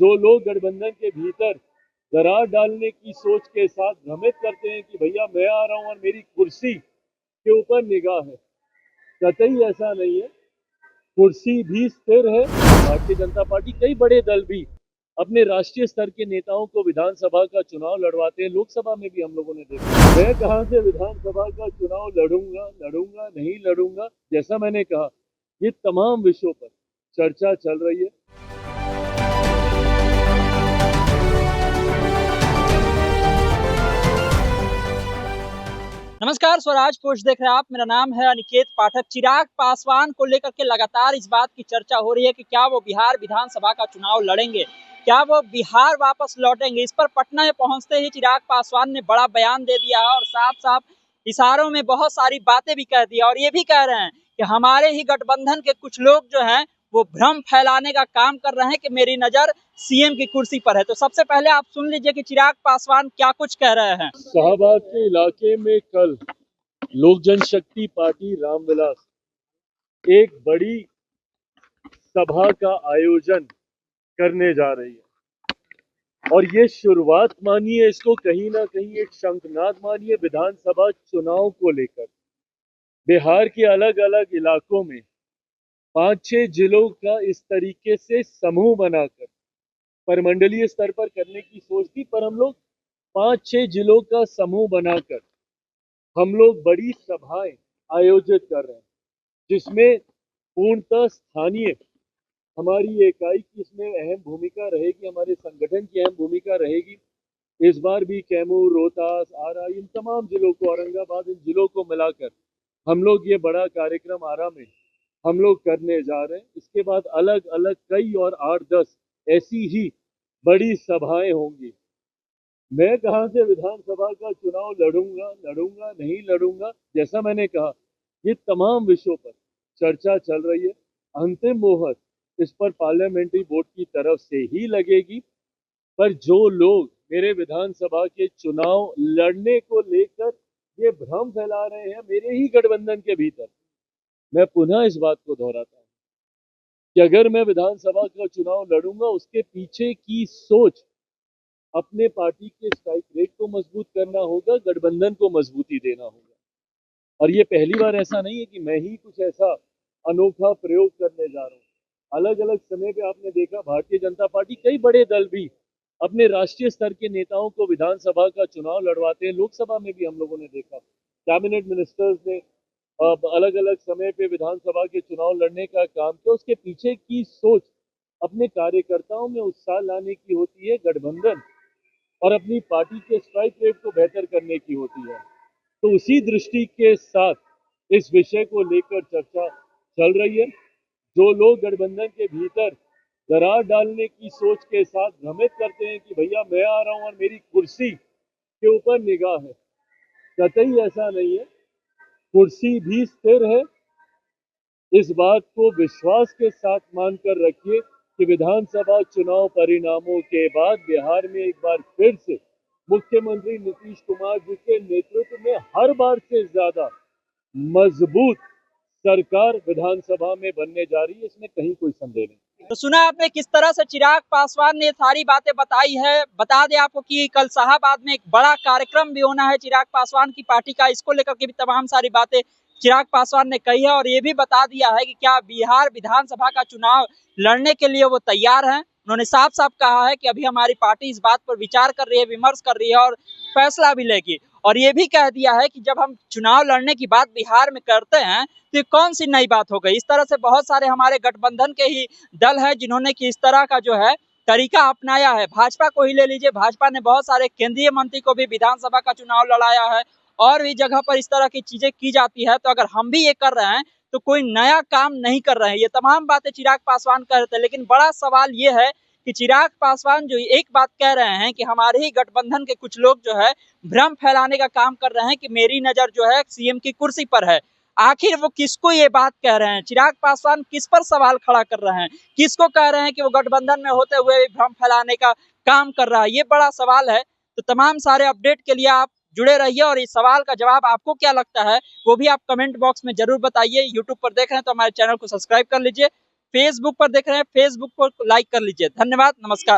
जो लोग गठबंधन के भीतर दरार डालने की सोच के साथ भ्रमित करते हैं कि भैया मैं आ रहा हूं और मेरी कुर्सी के ऊपर निगाह है, कतई ऐसा नहीं है। कुर्सी भी स्थिर है। भारतीय जनता पार्टी, कई बड़े दल भी अपने राष्ट्रीय स्तर के नेताओं को विधानसभा का चुनाव लड़वाते हैं। लोकसभा में भी हम लोगों ने देखा। मैं कहां से विधानसभा का चुनाव लड़ूंगा नहीं लड़ूंगा, जैसा मैंने कहा, ये तमाम विषयों पर चर्चा चल रही है। नमस्कार, स्वराज पोस्ट देख रहे हैं आप। मेरा नाम है अनिकेत पाठक। चिराग पासवान को लेकर के लगातार इस बात की चर्चा हो रही है कि क्या वो बिहार विधानसभा का चुनाव लड़ेंगे, क्या वो बिहार वापस लौटेंगे। इस पर पटना में पहुंचते ही चिराग पासवान ने बड़ा बयान दे दिया है और साफ साफ इशारों में बहुत सारी बातें भी कह दी और ये भी कह रहे हैं कि हमारे ही गठबंधन के कुछ लोग जो हैं वो भ्रम फैलाने का काम कर रहे हैं कि मेरी नजर सीएम की कुर्सी पर है। तो सबसे पहले आप सुन लीजिए कि चिराग पासवान क्या कुछ कह रहे हैं। शाहबाद के इलाके में कल लोक जनशक्ति पार्टी रामविलास एक बड़ी सभा का आयोजन करने जा रही है और ये शुरुआत मानिए, इसको कहीं ना कहीं एक शंखनाद मानिए। विधानसभा चुनाव को लेकर बिहार के अलग अलग इलाकों में 5-6 जिलों का इस तरीके से समूह बनाकर परमंडलीय स्तर पर करने की सोच थी, पर हम लोग 5-6 जिलों का समूह बनाकर हम लोग बड़ी सभाएं आयोजित कर रहे हैं, जिसमें पूर्णतः स्थानीय हमारी इकाई की इसमें अहम भूमिका रहेगी, हमारे संगठन की अहम भूमिका रहेगी। इस बार भी कैमूर, रोहतास, आरा, इन तमाम जिलों को, औरंगाबाद, इन जिलों को मिलाकर हम लोग ये बड़ा कार्यक्रम आरा में हम लोग करने जा रहे हैं। इसके बाद अलग अलग कई और 8-10 ऐसी ही बड़ी सभाएं होंगी। मैं कहां से विधानसभा का चुनाव लड़ूंगा नहीं लड़ूंगा, जैसा मैंने कहा, ये तमाम विषयों पर चर्चा चल रही है। अंतिम मोहर इस पर पार्लियामेंट्री बोर्ड की तरफ से ही लगेगी, पर जो लोग मेरे विधानसभा के चुनाव लड़ने को लेकर ये भ्रम फैला रहे हैं मेरे ही गठबंधन के भीतर, मैं पुनः इस बात को दोहराता हूं कि अगर मैं विधानसभा का चुनाव लड़ूंगा, उसके पीछे की सोच अपने पार्टी के स्ट्राइक रेट को मजबूत करना होगा, गठबंधन को मजबूती देना होगा। और ये पहली बार ऐसा नहीं है कि मैं ही कुछ ऐसा अनोखा प्रयोग करने जा रहा हूँ। अलग अलग समय पे आपने देखा, भारतीय जनता पार्टी, कई बड़े दल भी अपने राष्ट्रीय स्तर के नेताओं को विधानसभा का चुनाव लड़वाते हैं। लोकसभा में भी हम लोगों ने देखा, कैबिनेट मिनिस्टर्स ने अलग अलग समय पे विधानसभा के चुनाव लड़ने का काम किया। उसके पीछे की सोच अपने कार्यकर्ताओं में उत्साह लाने की होती है, गठबंधन और अपनी पार्टी के स्ट्राइक रेट को बेहतर करने की होती है। तो उसी दृष्टि के साथ इस विषय को लेकर चर्चा चल रही है। जो लोग गठबंधन के भीतर दरार डालने की सोच के साथ भ्रमित करते हैं कि भैया मैं आ रहा हूं और मेरी कुर्सी के ऊपर निगाह है, कतई ऐसा नहीं है। कुर्सी भी स्थिर है। इस बात को विश्वास के साथ मानकर रखिए कि विधानसभा चुनाव परिणामों के बाद बिहार में एक बार फिर से मुख्यमंत्री नीतीश कुमार जी के नेतृत्व में हर बार से ज्यादा मजबूत सरकार विधानसभा में बनने जा रही है, इसमें कहीं कोई संदेह नहीं। तो सुना आपने किस तरह से चिराग पासवान ने सारी बातें बताई है। बता दें आपको कि कल शाहबाद में एक बड़ा कार्यक्रम भी होना है चिराग पासवान की पार्टी का। इसको लेकर के भी तमाम सारी बातें चिराग पासवान ने कही है और ये भी बता दिया है कि क्या बिहार विधानसभा का चुनाव लड़ने के लिए वो तैयार हैं। उन्होंने साफ साफ कहा है कि अभी हमारी पार्टी इस बात पर विचार कर रही है, विमर्श कर रही है और फैसला भी लेगी। और ये भी कह दिया है कि जब हम चुनाव लड़ने की बात बिहार में करते हैं तो कौन सी नई बात हो गई। इस तरह से बहुत सारे हमारे गठबंधन के ही दल है जिन्होंने कि इस तरह का जो है तरीका अपनाया है। भाजपा को ही ले लीजिए, भाजपा ने बहुत सारे केंद्रीय मंत्री को भी विधानसभा का चुनाव लड़ाया है और भी जगह पर इस तरह की चीजें की जाती है। तो अगर हम भी ये कर रहे हैं तो कोई नया काम नहीं कर रहे हैं। ये तमाम बातें चिराग पासवान कर रहे थे, लेकिन बड़ा सवाल ये है कि चिराग पासवान जो एक बात कह रहे हैं कि हमारे ही गठबंधन के कुछ लोग जो है भ्रम फैलाने का काम कर रहे हैं कि मेरी नजर जो है सीएम की कुर्सी पर है। आखिर वो किसको ये बात कह रहे हैं? चिराग पासवान किस पर सवाल खड़ा कर रहे हैं? किसको कह रहे हैं कि वो गठबंधन में होते हुए भी भ्रम फैलाने का काम कर रहा है? ये बड़ा सवाल है। तो तमाम सारे अपडेट के लिए आप जुड़े रहिए और इस सवाल का जवाब आपको क्या लगता है वो भी आप कमेंट बॉक्स में जरूर बताइए। यूट्यूब पर देख रहे हैं तो हमारे चैनल को सब्सक्राइब कर लीजिए, फेसबुक पर देख रहे हैं फेसबुक पर लाइक कर लीजिए। धन्यवाद, नमस्कार।